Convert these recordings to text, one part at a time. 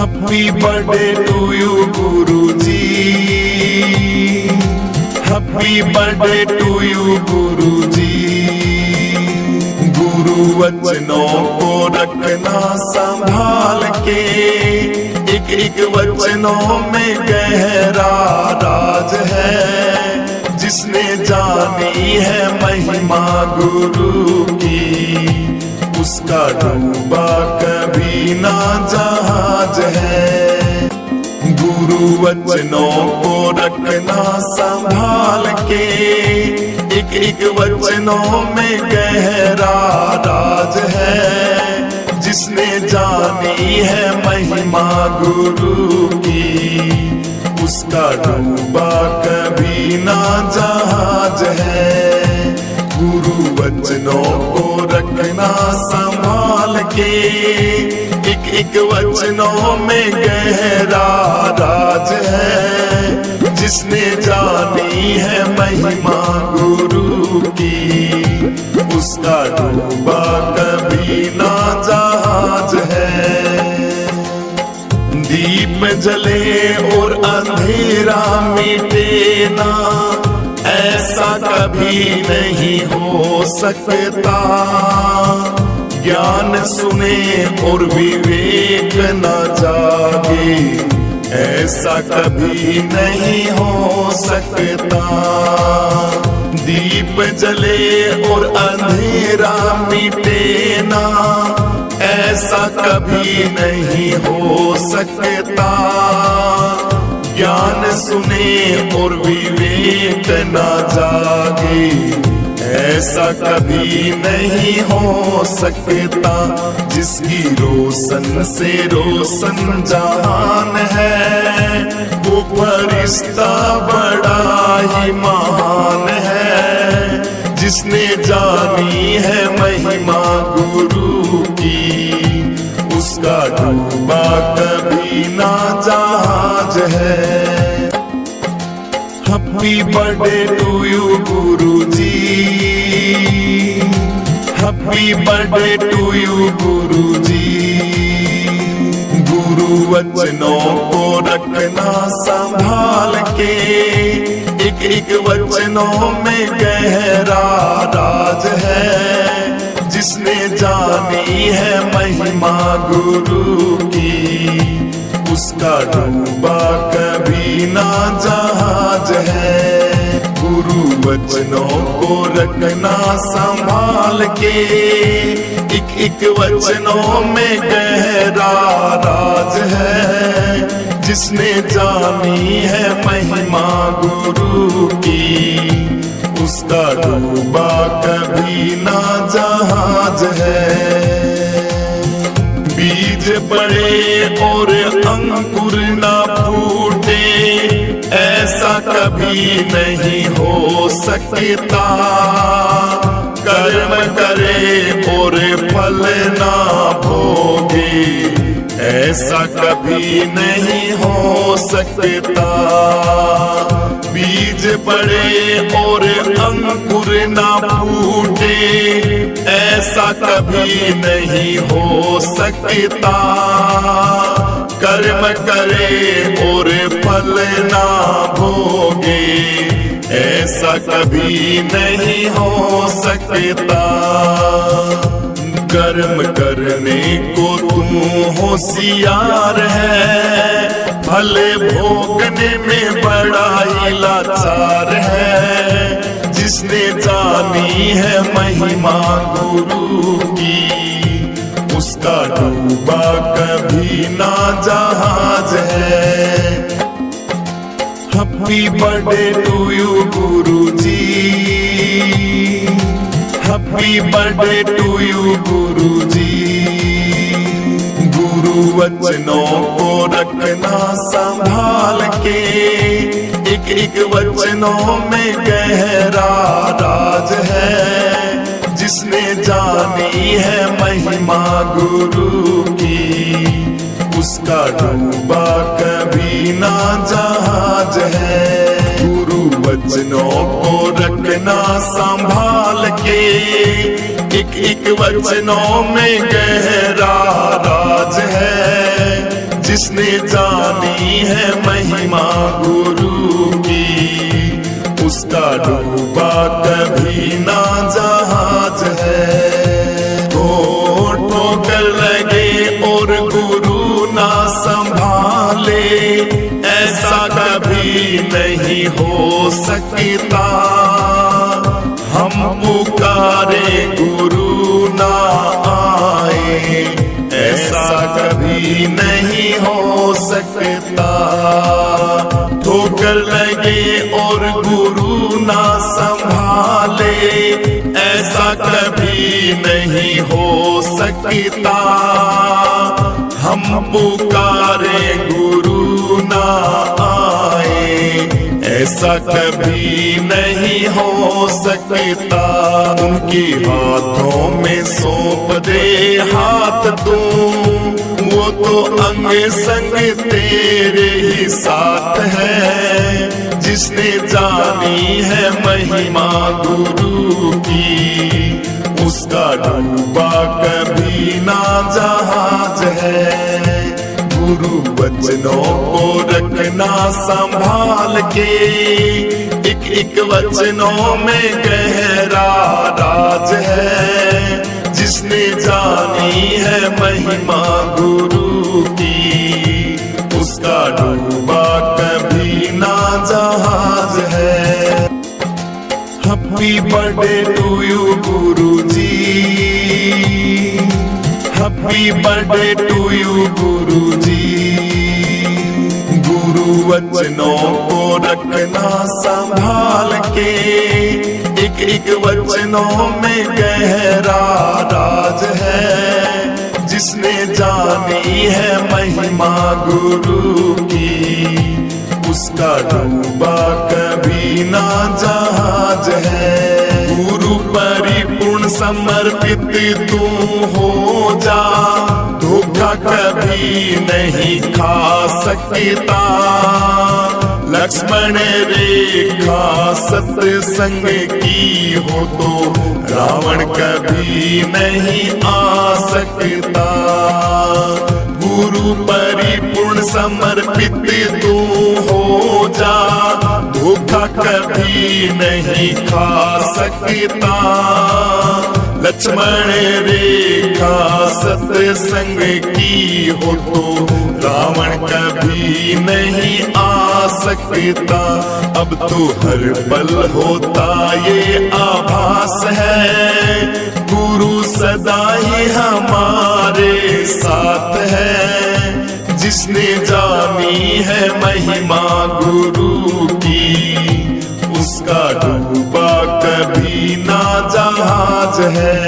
Happy birthday to you Guruji, happy birthday to you Guruji. गुरु वचनों को रखना संभाल के, एक एक वचनों में गहरा राज है। जिसने जानी है महिमा गुरु की, उसका डूबा कभी ना जहाज है। गुरु वचनों को रखना संभाल के, एक एक वचनों में गहरा राज है। जिसने जानी है महिमा गुरु की, उसका डूबा कभी ना जहाज है। गुरु वचनों को रखना संभाल के, एक एक वचनों में गहरा राज है। जिसने जानी है महिमा गुरु की, उसका डूबा कभी ना जहाज है। दीप जले और अंधेरा मिटे ना, ऐसा कभी नहीं हो सकता। ज्ञान सुने और विवेक न जागे, ऐसा कभी नहीं हो सकता। दीप जले और अंधेरा मिटे ना, ऐसा कभी नहीं हो सकता। ज्ञान सुने और विवेक न जागे, ऐसा कभी नहीं हो सकता। जिसकी रोशन से रोशन जहान है, वो फरिश्ता बड़ा ही महान है। जिसने जानी है महिमा गुरु की, उसका डूबा कभी ना जहाज है। Happy birthday to you Guruji, happy birthday to you Guruji. गुरु वचनों को रखना संभाल के, एक एक वचनों में गहरा राज है। जिसने जानी है महिमा गुरु की, उसका डूबा कभी ना जहाज है। गुरु वचनों को रखना संभाल के, एक एक वचनों में गहरा राज है। जिसने जानी है महिमा गुरु की, उसका डूबा कभी ना जहाज है। बीज पड़े और अंकुर ना फूटे, ऐसा कभी नहीं हो सकता। कर्म करे और फल ना भोगे, ऐसा कभी नहीं हो सकता। बीज पड़े और अंकुर ना फूटे, ऐसा कभी नहीं हो सकता। कर्म करे और फल ना भोगे, ऐसा कभी नहीं हो सकता। कर्म करने को तू होशियार है, भले भोगने में बड़ा ही लाचार है। जिसने जानी है महिमा गुरु की, उसका डूबा कभी ना जहाज है। Happy birthday to you Guruji, happy birthday to you Guruji. गुरु वचनों को रखना संभाल के, एक एक वचनों में गहरा राज है। जिसने जानी है महिमा गुरु की, उसका डूबा कभी ना जहाज है। गुरु वचनों को रखना संभाल के, एक एक वचनों में गहरा राज है। जिस जिसने जानी है महिमा गुरु की, उसका डूबा कभी ना जहाज है। ठोकर लगे और गुरु ना संभाले, ऐसा कभी नहीं हो सकता। हम पुकारे गुरु ना आए, ऐसा कभी नहीं हो सकता। ठोकर लगे और गुरु ना संभाले, ऐसा कभी नहीं हो सकता। हम पुकारे गुरु ना आए, ऐसा कभी नहीं हो सकता। उनके हाथों में सौंप दे हाथ तू, वो तो अंग संग तेरे ही साथ है। जिसने जानी है महिमा गुरु की, उसका डूबा कभी ना जहाज है। गुरु वचनों को रखना संभाल के, एक एक वचनों में गहरा राज है। जिसने जानी है महिमा गुरु की, उसका डूबा कभी ना जहाज है। Happy birthday to you Guruji, happy birthday to you Guruji. गुरु वचनों को रखना संभाल के, एक एक वचनों में गहरा राज है। जिसने जानी है महिमा गुरु की, उसका डूबा कभी ना जहाज है। गुरु परिपूर्ण समर्पित तू हो जा, धोखा कभी नहीं खा सकता। लक्ष्मण रेखा सत्संग की हो तो, रावण कभी नहीं आ सकता। गुरु परिपूर्ण समर्पित तू हो जा, धोखा कभी नहीं खा सकता। लक्ष्मण रेखा सत्संग की हो तो, रावण कभी नहीं आ सकता। अब तो हर पल होता ये आभास है, गुरु सदा ही हमारे साथ है। जिसने जानी है महिमा गुरु की, उसका डूबा कभी ना जहाज है।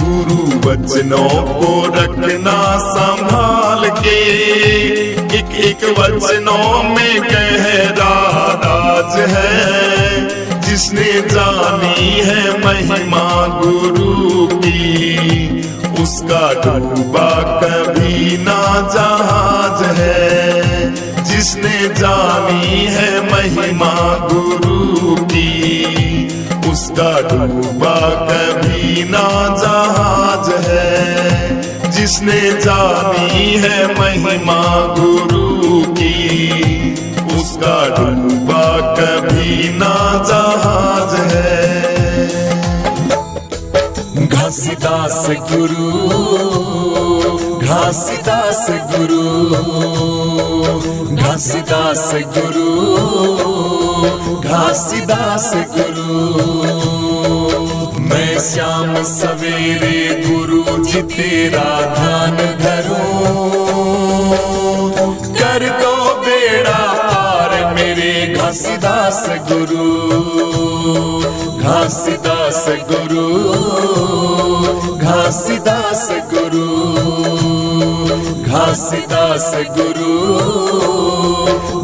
गुरु वचनों को रखना संभाल के, एक एक वचनों में गहरा राज है। जिसने जानी है महिमा गुरु की, उसका डूबा कभी ना जहाज है। जिसने जानी है महिमा गुरु की, उसका डूबा कभी ना जहाज है। जिसने जानी है महिमा गुरु की, उसका डूबा कभी ना जहाज है। घासीदास गुरु, घासीदास गुरु, घासीदास गुरु, घासीदास गुरु। मैं श्याम सवेरे गुरु जी तेरा ध्यान धरूं, कर दो बेड़ा पार मेरे घासीदास गुरु। घासीदास गुरु, घासीदास गुरु, घासीदास गुरु,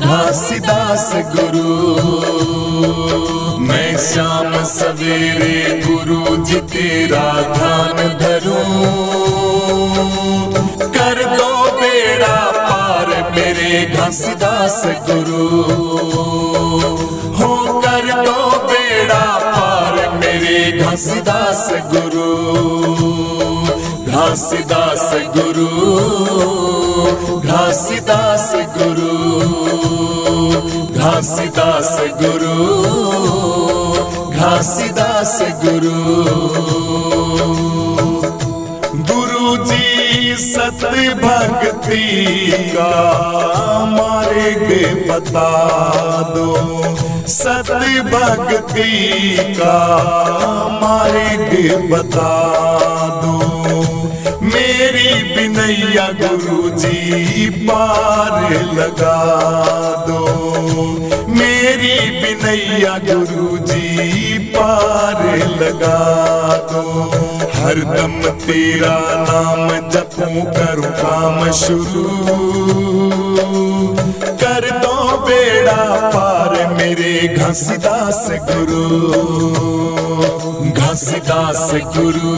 घासीदास गुरु। मैं शाम सवेरे गुरु जी तेरा ध्यान धरूं, कर दो बेड़ा पार मेरे घासीदास गुरु। हो कर दो बेड़ा पार मेरे घासीदास गुरु। घासीदास गुरु, घासी गुरु, घासीदास गुरु। गुरु जी सत्य भक्ति का मार्ग बता दो, सत्य भक्ति का मार्ग बता दो। मेरी बिनैया गुरु जी पार लगा दो, मेरी बिनैया गुरु जी पार लगा दो। हरदम तेरा नाम जपूं करूं काम शुरू, कर दो बेड़ा पार मेरे घासीदास गुरु, घासीदास गुरु,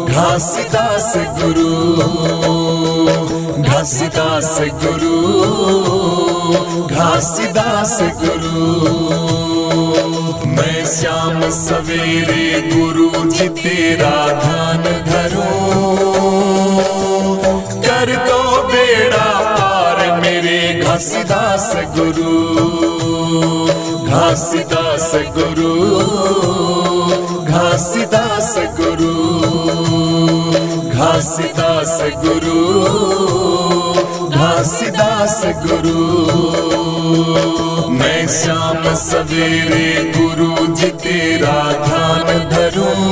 घासीदास गुरु, घासीदास गुरु, घासीदास गुरु। मैं शाम सवेरे गुरु जी तेरा ध्यान धरूं, कर दो बेड़ा पार मेरे घासीदास गुरु, घासीदास गुरु, घासीदास गुरु, घासीदास गुरु, घासीदास गुरु। मैं शाम सवेरे गुरु जी तेरा ध्यान धरूं,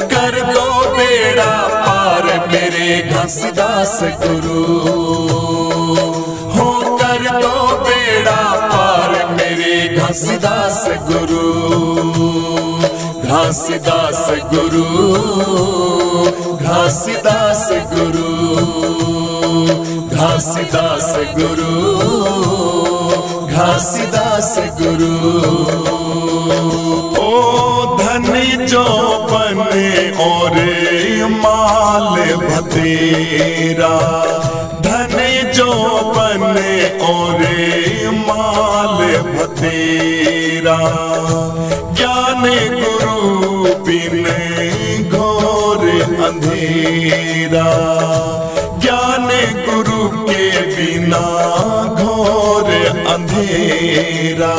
कर दो बेड़ा पार मेरे घासीदास गुरु, हो कर दो बेड़ा पार मेरे घासीदास गुरु, घासीदास गुरु, घासीदास गुरु, घासीदास गुरु, घासीदास गुरु। ओ धनी जो बने और माल भतेरा, धनी जो बने और माल भतेरा। ज्ञान गुरु बिन घोर अंधेरा, ज्ञान गुरु के बिना घोर अंधेरा।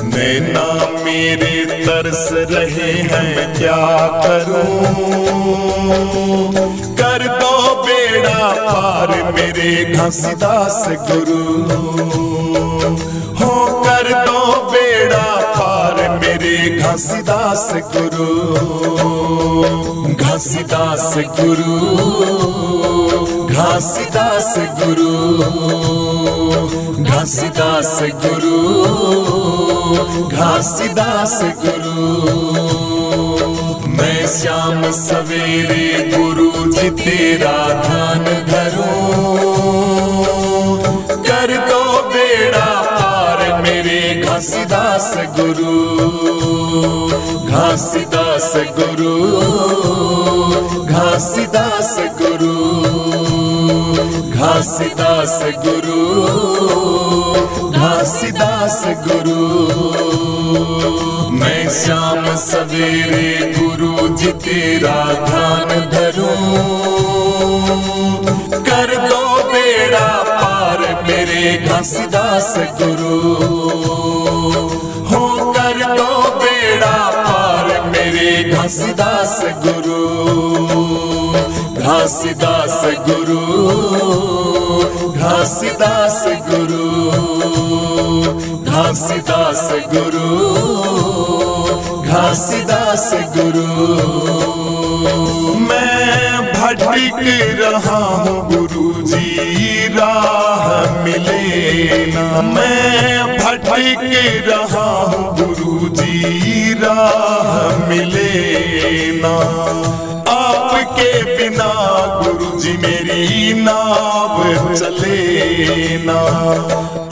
नैना मेरे तरस रहे हैं क्या करूं, कर दो बेड़ा पार मेरे घासीदास गुरु, हो कर दो बेड़ा पार मेरे घासीदास गुरु, घासीदास गुरु, घासीदास गुरु, घासीदास गुरु, घासीदास गुरु। मैं शाम सवेरे गुरु जी तेरा ध्यान धरूं, कर दो बेड़ा पार मेरे घासीदास गुरु, घासीदास गुरु, घासीदास गुरु, घासीदास गुरु, घासीदास गुरु। मैं शाम सवेरे गुरु जी तेरा ध्यान धरूं, कर दो बेड़ा पार मेरे घासीदास गुरु, हो कर दो बेड़ा पार मेरे घासीदास गुरु, घासीदास गुरु, घासीदास गुरु, घासीदास गुरु, घासीदास गुरु। मैं भटक रहा हूँ गुरु जी राह मिले ना, मैं भटक रहा हूँ गुरु जी राह मिले ना। आपके बिना गुरु जी मेरी नाव चले ना,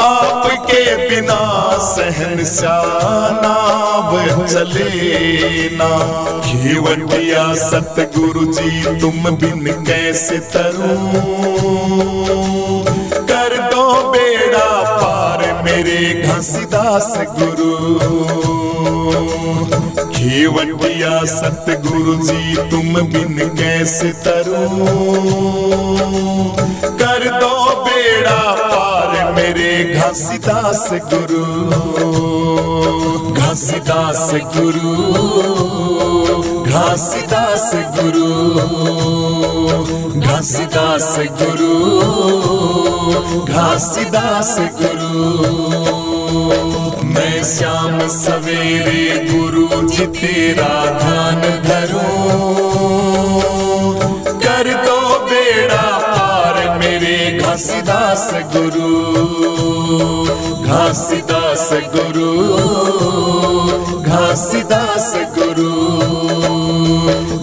आपके बिना सहनशाह नाव चले ना। घेवटिया सतगुरु जी तुम बिन कैसे तरूं, कर दो बेड़ा पार मेरे घासीदास गुरु। घेवटिया सतगुरु जी तुम बिन कैसे तरूं, कर दो बेड़ा पार घासीदास गुरु, घासीदास गुरु, घासीदास गुरु, घासीदास गुरु, घासीदास गुरु। मैं शाम सवेरे गुरु जी तेरा ध्यान धरूं, कर दो बेड़ा पार मेरे घासीदास गुरु, घासीदास गुरु, घासीदास गुरु,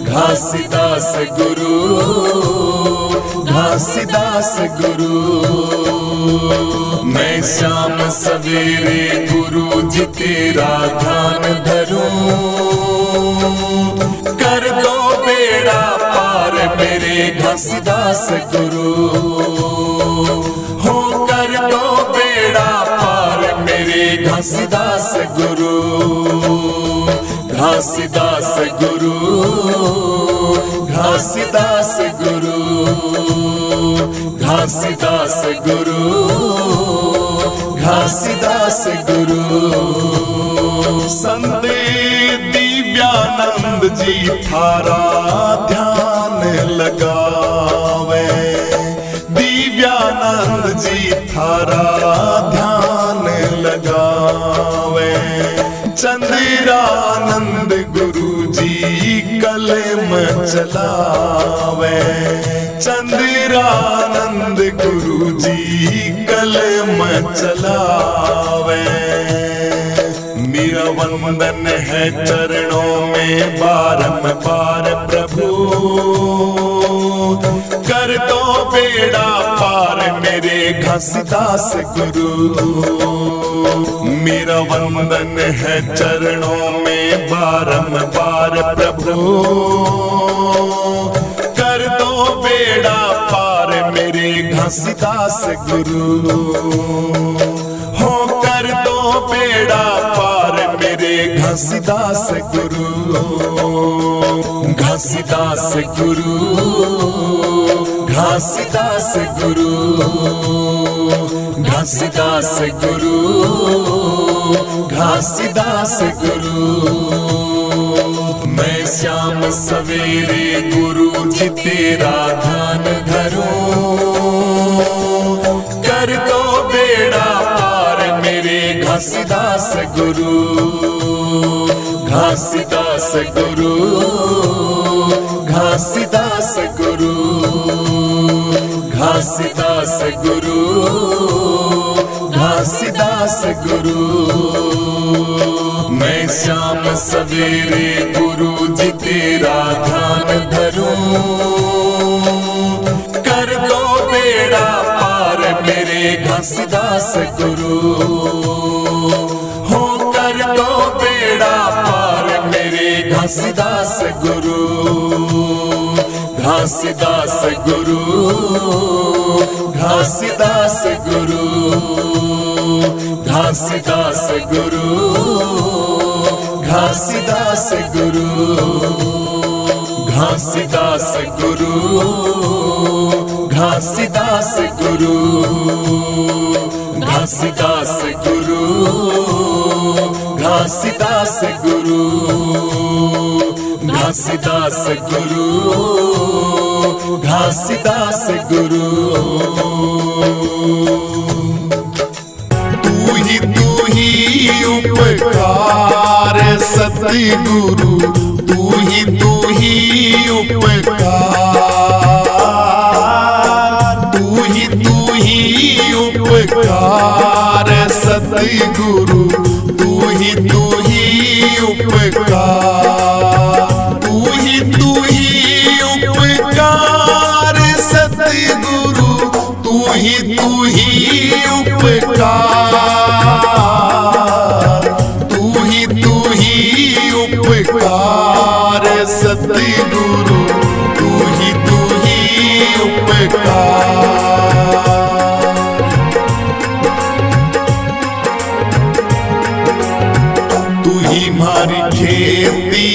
घासीदास गुरु, घासीदास गुरु। मैं शाम सवेरे गुरु जी तेरा ध्यान धरूं, कर दो बेड़ा पार मेरे घासीदास गुरु, हो कर दो बेड़ा पार मेरे घासीदास गुरु, घासीदास गुरु, घासीदास गुरु, घासीदास गुरु, घासीदास गुरु। संत दिव्यानंद जी थारा ध्यान लगावे, दिव्यानंद जी थारा ध्यान लगावे। चंद्रानंद गुरु जी कलम चलावे, चंद्रानंद गुरु जी कलम चलावे। मेरा वंदन है चरणों में बारंबार प्रभु, कर दो बेड़ा पार मेरे घासीदास गुरु। मेरा वंदन है चरणों में बारंबार प्रभु, कर दो बेड़ा पार मेरे घासीदास गुरु, हो कर दो बेड़ा पार मेरे घासीदास गुरु, घासीदास गुरु, घासीदास गुरु, घासीदास गुरु, घासीदास गुरु। मैं शाम सवेरे गुरु जी तेरा ध्यान धरूं, कर दो बेड़ा पार मेरे घासीदास गुरु, घासीदास गुरु, घासीदास गुरु, घासीदास गुरु, घासीदास गुरु। मैं शाम सवेरे गुरु जी तेरा ध्यान धरूं, कर दो बेड़ा पार मेरे घासीदास गुरु, हो कर दो बेड़ा पार मेरे घासीदास गुरु, घासीदास गुरु, घासीदास गुरु, घासीदास गुरु, घासीदास गुरु, घासीदास गुरु, घासीदास गुरु, घासीदास गुरु, घासीदास गुरु, घासीदास गुरु, घासीदास गुरु। तू ही उपकार सतगुरु, तू ही उपकार, तू ही उपकार सतगुरु, तू ही उपकार, तू ही उपकार सतगुरु, तू ही उपकार, तू ही उपकार सतगुरु, तू ही उपकार। तू ही हमारी खेती,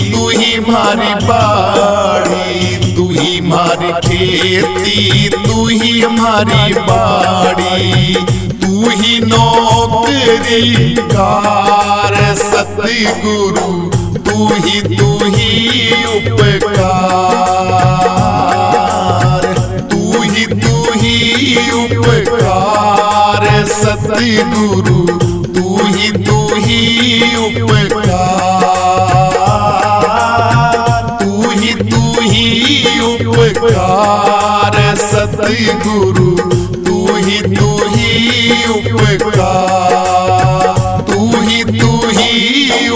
तू ही हमारी बाड़ी, तू ही हमारी खेती, तू ही हमारी बाड़ी, तू तू ही नौकरी कार सतगुरु तू ही उपकार तू ही उपकार सतगुरु तू ही उपकार तू ही उपकार सतगुरु तू ही उपकार तू ही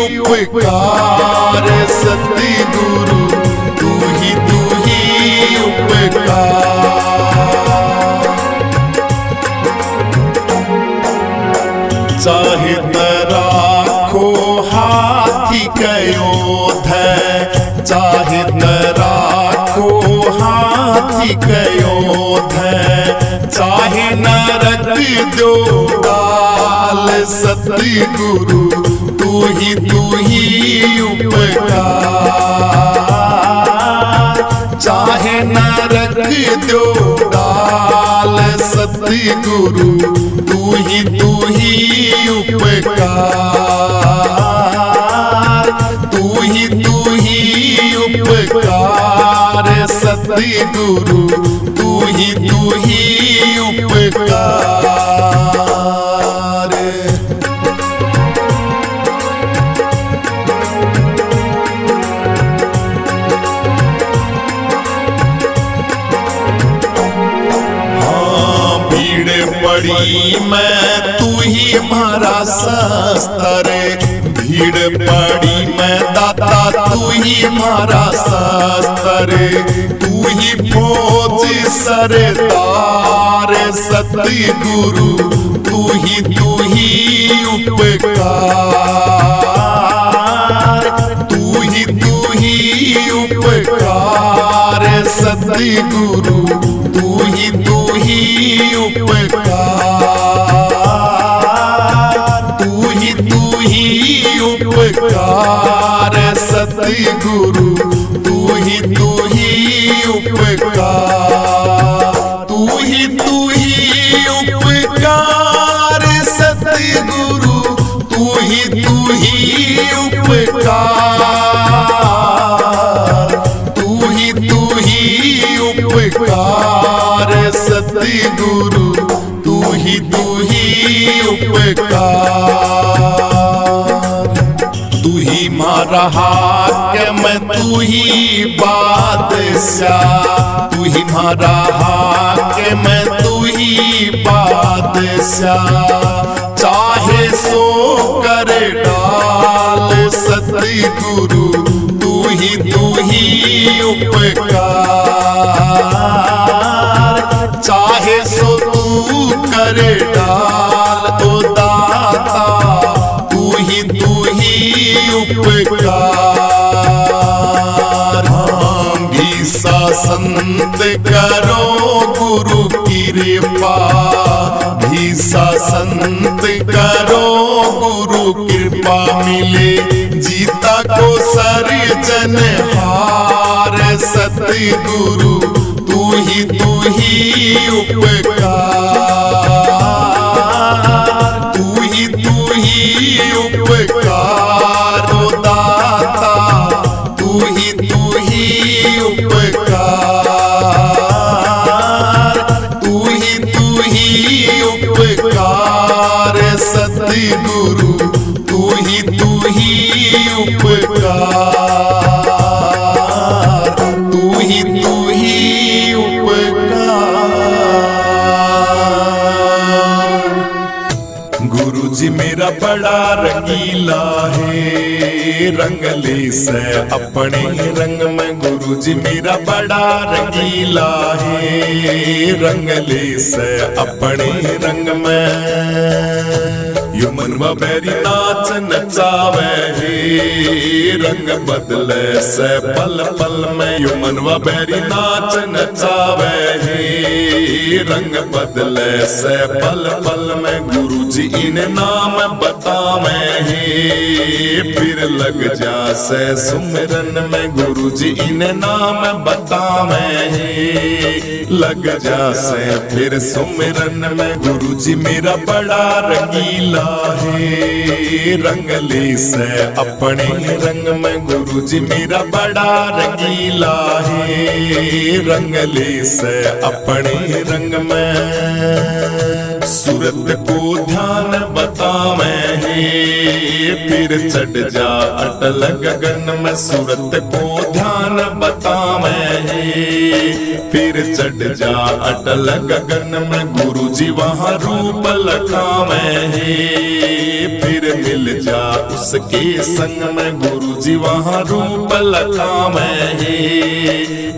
उपकार सतगुरु तू ही उपकार। चाहे राखो हाथी कयोध चाहे राखो हाथी कयोध चाहे नरक दो डाल सतगुरु तू ही उपकार चाहे नरक दो डाल सतगुरु तू ही उपकार तू ही उपकार सतगुरु तू ही उपकार। पड़ी मैं तू ही हमारा शस्त्र भीड़ पड़ी मैं दाता तू ही हमारा शस्त्र तू ही फौज सरदार सतगुरु तू ही उपकार तू ही उपकार सतगुरु तू ही उपकार तू ही उपकार सतगुरु तू ही उपकार तू ही उपकार सतगुरु तू ही उपकार तू ही उपकार सतगुरु तू ही उपकार तू ही मारा हाकिम तू ही बादशाह तू ही मारा हाकिम तू ही बादशाह चाहे सो कर डाल सतगुरु तू ही उपकार चाहे सो तू कर डाल तो दाता तू ही उपकार घीसा संत करो गुरु कृपा घीसा संत करो गुरु कृपा मिले जीता को सर्जन हार सतगुरु तू ही उपकार तू ही उपकार दाता तू ही उपकार तू ही उपकार सतगुरु तू ही उपकार तू ही उपकार। गुरुजी मेरा बड़ा रंगीला है रंगले से अपने रंग में गुरुजी मेरा बड़ा रंगीला है रंगले से अपने रंग में यो मनवा बैरी नाच नचावे हे रंग बदले से पल पल में यो मनवा बैरी नाच नचावे हे रंग बदले से पल पल में गुरुजी इन्हें नाम बतावे हे फिर लग जा से सुमिरन में गुरुजी इन्हें नाम बतावे हे लग जासे फिर सुमिरन में गुरु जी मेरा बड़ा रंगीला है। रंग ले से अपने रंग में गुरु जी मेरा बड़ा रंगीला है। रंग ले से अपने रंग में सूरत को ध्यान बतावे है। फिर चढ़ जा अटल गगन में सूरत को ध्यान बतावे है। फिर चढ़ जा अटल गगन में गुरु जी वहाँ रूप लखावे है। फिर मिल जा उसके संग में गुरु जी वहाँ रूप लखावे है।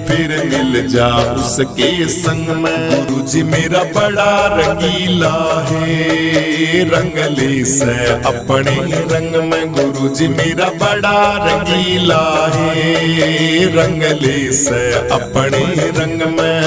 फिर मिल जा उसके संग में गुरु जी मेरा बड़ा रंगीला है। रंग ले से अपने रंग में गुरु जी मेरा बड़ा रंगीला है। रंग ले से अपने रंग में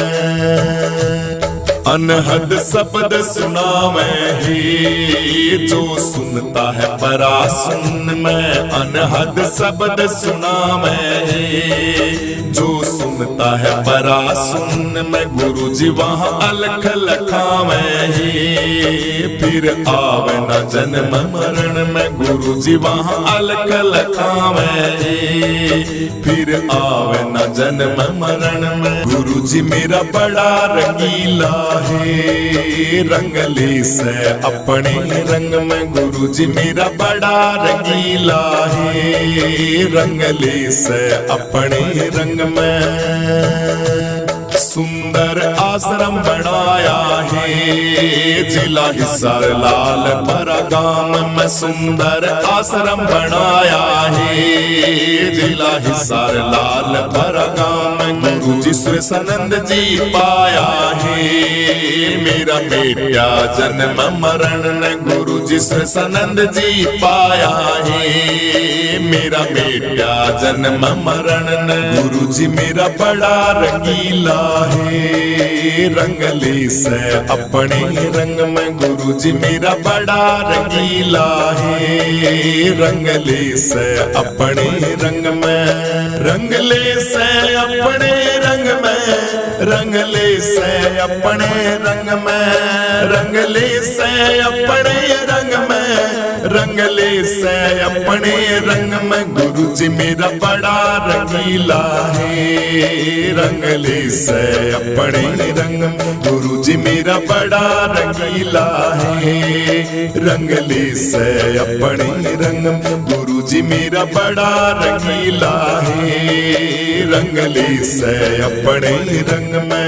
अनहद शब्द सुनावे है। जो सुनता है परा सुन में अनहद शब्द सुनावे है। जो सुनता है परा सुन में गुरु जी वहाँ अलख लखावे है। फिर आवे न जन्म मरण में गुरु जी वहाँ अलख लखावे है। फिर आवे न जन्म मरण में गुरु जी मेरा बड़ा रंगीला है। रंग ले से अपने रंग में गुरु जी मेरा बड़ा रंगीला है। रंग ले से अपने रंग में सुंदर आश्रम बनाया है। जिला हिसार लाल परगाम में सुंदर आश्रम बनाया है। जिला हिसार लाल परगाम में गुरु जी सुरेशानंद जी पाया है। मेरा बेटा जन्म मरण ने गुरु जी सुरेशानंद जी पाया है। मेरा बेटा जन्म मरण ने गुरु जी मेरा बड़ा रंगीला है। रंग ले से अपने रंग में गुरु जी मेरा बड़ा रंगीला है। रंग ले से अपने रंग में रंग ले से अपने रंग में रंग ले से अपने रंग में रंग ले से अपने रंग में रंग ले से अपने रंग में गुरु जी मेरा बड़ा रंगीला है। रंग ले से अपने रंग में गुरु जी मेरा बड़ा रंगीला है। रंग ले से अपने रंग में गुरु जी मेरा बड़ा रंगीला है। रंग ले से अपने रंग में